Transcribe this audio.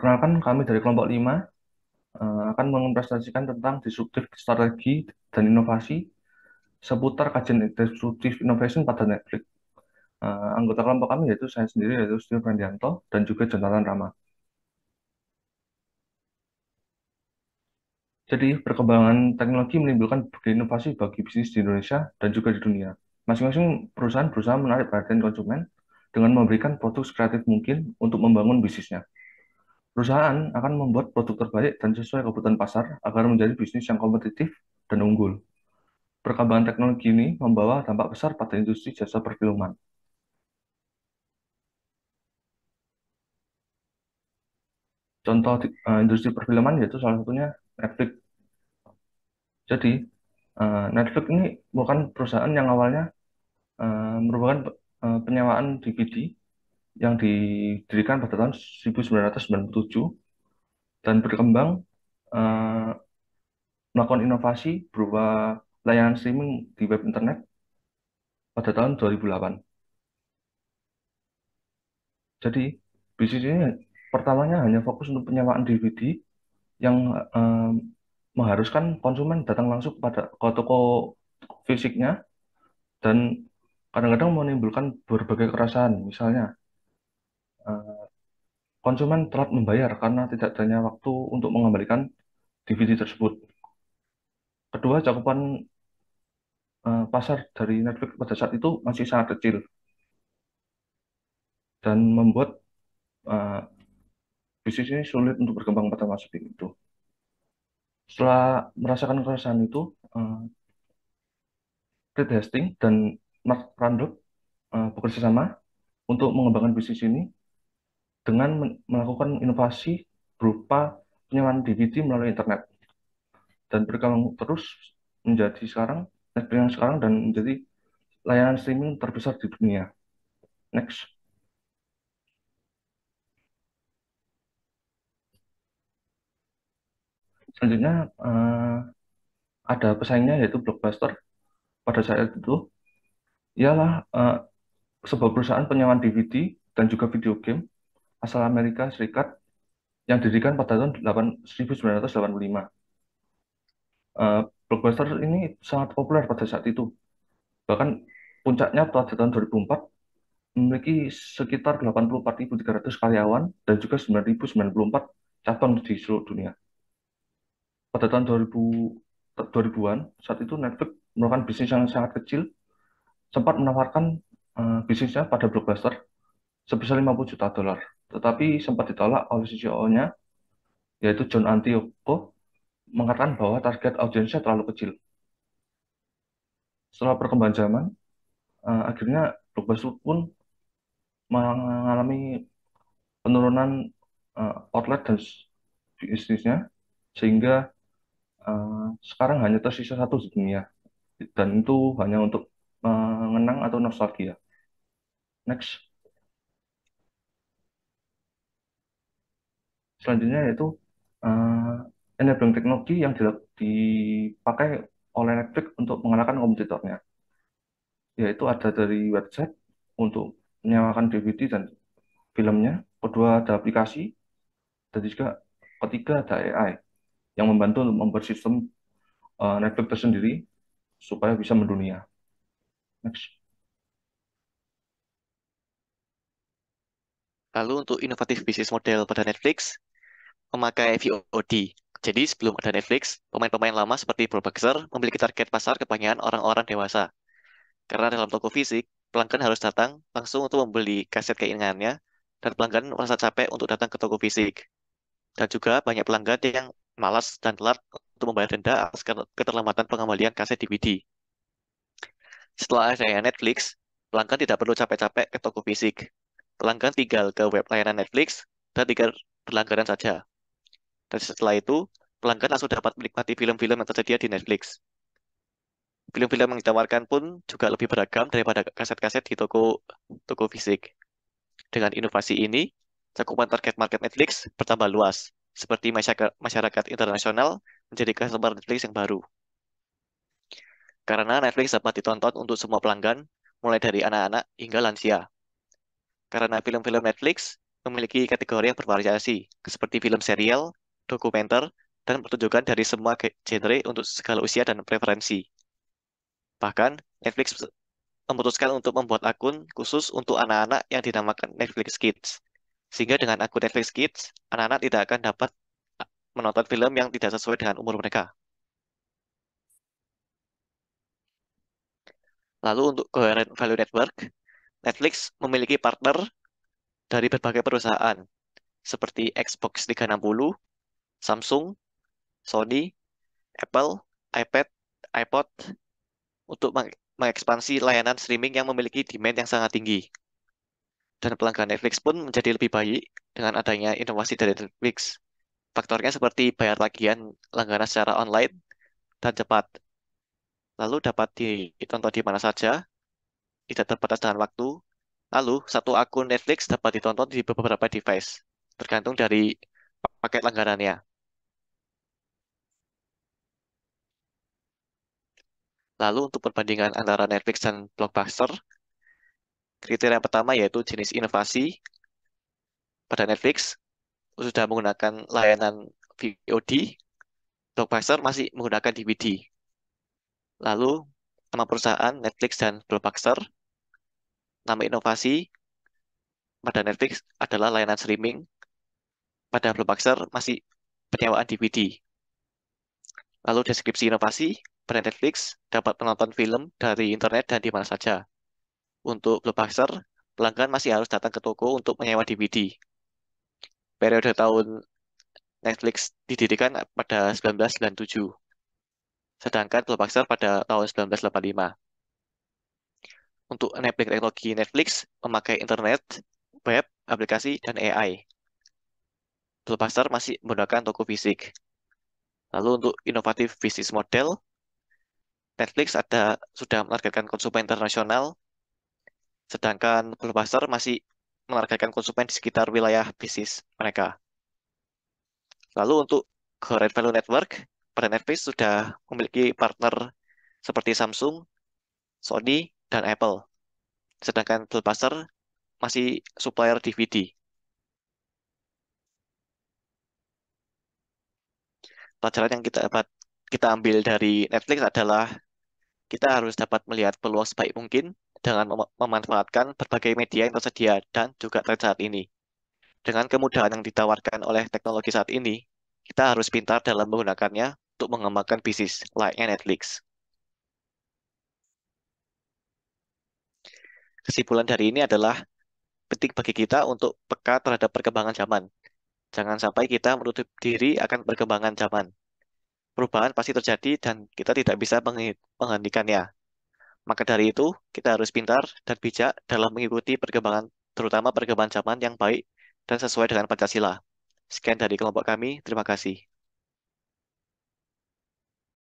Perkenalkan, kami dari kelompok 5 akan mempresentasikan tentang disruptif strategi dan inovasi seputar kajian disruptive innovation pada Netflix. Anggota kelompok kami yaitu saya sendiri, yaitu Steve Randianto, dan juga Jonathan Rama. Jadi, perkembangan teknologi menimbulkan berbagai inovasi bagi bisnis di Indonesia dan juga di dunia. Masing-masing perusahaan berusaha menarik perhatian konsumen dengan memberikan produk kreatif mungkin untuk membangun bisnisnya. Perusahaan akan membuat produk terbaik dan sesuai kebutuhan pasar agar menjadi bisnis yang kompetitif dan unggul. Perkembangan teknologi ini membawa dampak besar pada industri jasa perfilman. Contoh industri perfilman yaitu salah satunya Netflix. Jadi, Netflix ini bukan perusahaan yang awalnya merupakan penyewaan DVD yang didirikan pada tahun 1997 dan berkembang eh, melakukan inovasi berupa layanan streaming di web internet pada tahun 2008. Jadi, bisnis ini pertamanya hanya fokus untuk penyewaan DVD yang eh, mengharuskan konsumen datang langsung ke toko fisiknya dan kadang-kadang menimbulkan berbagai keresahan. Misalnya, eh, konsumen telat membayar karena tidak adanya waktu untuk mengembalikan DVD tersebut. Kedua, cakupan pasar dari Netflix pada saat itu masih sangat kecil dan membuat eh, bisnis ini sulit untuk berkembang pada masa itu. Setelah merasakan keresahan itu, eh, Reed Hastings dan Mark Randall bekerja sama untuk mengembangkan bisnis ini dengan melakukan inovasi berupa penyewaan DVD melalui internet dan berkembang terus menjadi sekarang Netflix yang sekarang dan menjadi layanan streaming terbesar di dunia. Next. Selanjutnya ada pesaingnya yaitu Blockbuster. Pada saat itu ialah sebuah perusahaan penyewaan DVD dan juga video game asal Amerika Serikat yang didirikan pada tahun 1985. Eh, Blockbuster ini sangat populer pada saat itu. Bahkan puncaknya pada tahun 2004 memiliki sekitar 84.300 karyawan dan juga 9.094 cabang di seluruh dunia. Pada tahun 2000-an, saat itu Netflix merupakan bisnis yang sangat kecil, sempat menawarkan bisnisnya pada Blockbuster sebesar 50 juta dolar. Tetapi sempat ditolak oleh CEO-nya, yaitu John Antioco, mengatakan bahwa target audiensnya terlalu kecil. Setelah perkembangan zaman, akhirnya Blockbuster pun mengalami penurunan outlet dan bisnisnya, sehingga sekarang hanya tersisa satu di dunia, dan itu hanya untuk mengenang atau nostalgia. Next. Selanjutnya yaitu eh, enabling teknologi yang dipakai oleh Netflix untuk mengalahkan kompetitornya, yaitu ada dari website untuk menyewakan DVD dan filmnya, kedua ada aplikasi, dan juga ketiga ada AI yang membantu untuk membuat sistem Netflix tersendiri supaya bisa mendunia. Next. Lalu untuk inovatif bisnis model pada Netflix, memakai VOD. Jadi sebelum ada Netflix, pemain-pemain lama seperti Blockbuster memiliki target pasar kebanyakan orang-orang dewasa. Karena dalam toko fisik, pelanggan harus datang langsung untuk membeli kaset keinginannya, dan pelanggan merasa capek untuk datang ke toko fisik. Dan juga banyak pelanggan yang malas dan telat untuk membayar denda atas keterlambatan pengembalian kaset DVD. Setelah adanya Netflix, pelanggan tidak perlu capek-capek ke toko fisik. Pelanggan tinggal ke web layanan Netflix dan tinggal berlangganan saja. Dan setelah itu, pelanggan langsung dapat menikmati film-film yang tersedia di Netflix. Film-film yang ditawarkan pun juga lebih beragam daripada kaset-kaset di toko fisik. Dengan inovasi ini, cakupan target market Netflix bertambah luas, seperti masyarakat internasional menjadi customer Netflix yang baru. Karena Netflix dapat ditonton untuk semua pelanggan, mulai dari anak-anak hingga lansia. Karena film-film Netflix memiliki kategori yang bervariasi, seperti film serial, dokumenter, dan pertunjukan dari semua genre untuk segala usia dan preferensi. Bahkan, Netflix memutuskan untuk membuat akun khusus untuk anak-anak yang dinamakan Netflix Kids. Sehingga dengan akun Netflix Kids, anak-anak tidak akan dapat menonton film yang tidak sesuai dengan umur mereka. Lalu untuk Coherent Value Network, Netflix memiliki partner dari berbagai perusahaan seperti Xbox 360, Samsung, Sony, Apple, iPad, iPod untuk mengekspansi layanan streaming yang memiliki demand yang sangat tinggi. Dan pelanggan Netflix pun menjadi lebih baik dengan adanya inovasi dari Netflix. Faktornya seperti bayar tagihan langganan secara online dan cepat. Lalu dapat ditonton di mana saja, tidak terbatas dengan waktu. Lalu, satu akun Netflix dapat ditonton di beberapa device, tergantung dari paket langganannya. Lalu, untuk perbandingan antara Netflix dan Blockbuster, kriteria pertama yaitu jenis inovasi. Pada Netflix, sudah menggunakan layanan VOD, Blockbuster masih menggunakan DVD. Lalu, nama perusahaan Netflix dan Blockbuster, nama inovasi pada Netflix adalah layanan streaming, pada Blockbuster masih penyewaan DVD. Lalu deskripsi inovasi, pada Netflix dapat menonton film dari internet dan di mana saja. Untuk Blockbuster, pelanggan masih harus datang ke toko untuk menyewa DVD. Periode tahun Netflix didirikan pada 1997, sedangkan Blockbuster pada tahun 1985. Untuk enabling teknologi Netflix memakai internet, web, aplikasi, dan AI. Blockbuster masih menggunakan toko fisik. Lalu untuk inovatif bisnis model, Netflix sudah menargetkan konsumen internasional, sedangkan Blockbuster masih menargetkan konsumen di sekitar wilayah bisnis mereka. Lalu untuk Core Value Network, pada Netflix sudah memiliki partner seperti Samsung, Sony, dan Apple. Sedangkan Blockbuster masih supplier DVD. Pelajaran yang kita ambil dari Netflix adalah kita harus dapat melihat peluang sebaik mungkin dengan memanfaatkan berbagai media yang tersedia dan juga tren saat ini. Dengan kemudahan yang ditawarkan oleh teknologi saat ini, kita harus pintar dalam menggunakannya untuk mengembangkan bisnis layaknya Netflix. Kesimpulan dari ini adalah penting bagi kita untuk peka terhadap perkembangan zaman. Jangan sampai kita menutup diri akan perkembangan zaman. Perubahan pasti terjadi dan kita tidak bisa menghentikannya. Maka dari itu, kita harus pintar dan bijak dalam mengikuti perkembangan, terutama perkembangan zaman yang baik dan sesuai dengan Pancasila. Sekian dari kelompok kami, terima kasih.